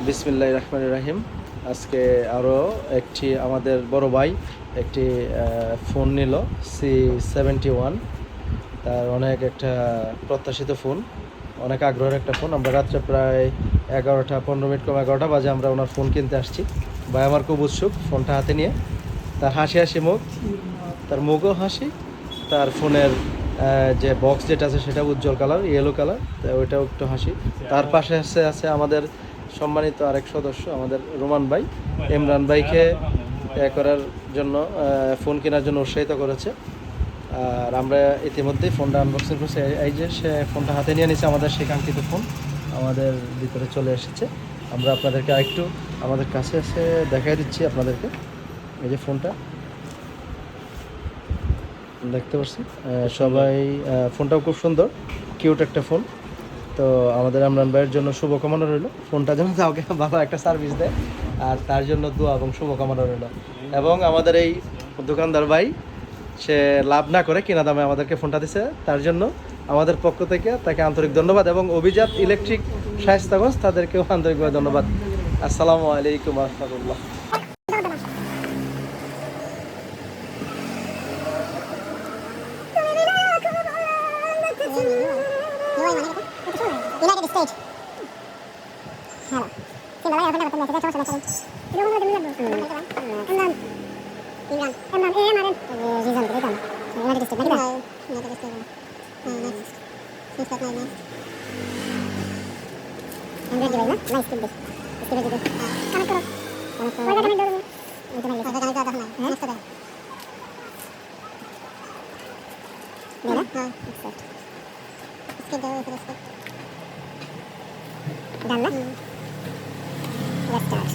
বিসমিল্লাহির রহমানির রহিম। আজকে আরও একটি আমাদের বড় ভাই একটি ফোন নিল C71। তার অনেক একটা প্রত্যাশিত ফোন, অনেক আগ্রহের একটা ফোন। আমরা রাত্রে প্রায় 11টা 15 মিনিট কম 11টা বাজে আমরা ওনার ফোন কিনতে আসছি। ভাই আমার খুব উৎসুক ফোনটা হাতে নিয়ে। তার হাসি হাসি মুখ, তার মুখও হাসি, তার ফোনের যে বক্স যেটা আছে সেটা উজ্জ্বল কালার, ইয়েলো কালার, ওইটাও একটু হাসি। তার পাশে আছে আমাদের সম্মানিত আরেক সদস্য, আমাদের রোমান ভাই। ইমরান ভাইকে করার জন্য ফোন কেনার জন্য উৎসাহিত করেছে। আর আমরা ইতিমধ্যেই ফোনটা আনবক্সিং করছি। এই যে সে ফোনটা হাতে নিয়ে নিয়েছে, আমাদের সেই কাঙ্ক্ষিত ফোন আমাদের ভিতরে চলে এসেছে। আমরা আপনাদেরকে আরেকটু আমাদের কাছে এসে দেখাই দিচ্ছি আপনাদেরকে। এই যে ফোনটা দেখতে পাচ্ছি সবাই। ফোনটাও খুব সুন্দর, কিউট একটা ফোন। তো আমাদের ইমরান ভাইয়ের জন্য শুভকামনা রইল, ফোনটা যেন কাউকে ভালো একটা সার্ভিস দেয়, আর তার জন্য দোয়া এবং শুভকামনা রইল। এবং আমাদের এই দোকানদার ভাই, সে লাভ না করে কিনা দামে আমাদেরকে ফোনটা দিছে, তার জন্য আমাদের পক্ষ থেকে তাকে আন্তরিক ধন্যবাদ। এবং অভিজাত ইলেকট্রিক শায়েস্তাগঞ্জ, তাদেরকেও আন্তরিকভাবে ধন্যবাদ। আসসালামু আলাইকুম রহমতুল্লাহ। United States. Hello. Sila lang, dapat dapat message ako sa message. Pero mo dumi lang. Imran. Rizal dito. United States. Nakita. United States. Next. Next step next. I'm ready right now. Nice to be. Let's give it a go. Kanak karo. Wala kami dolo. Ito na. Wala kami dolo. Next step. Nila? Accept. Let's give it a go. Done na? Let's start.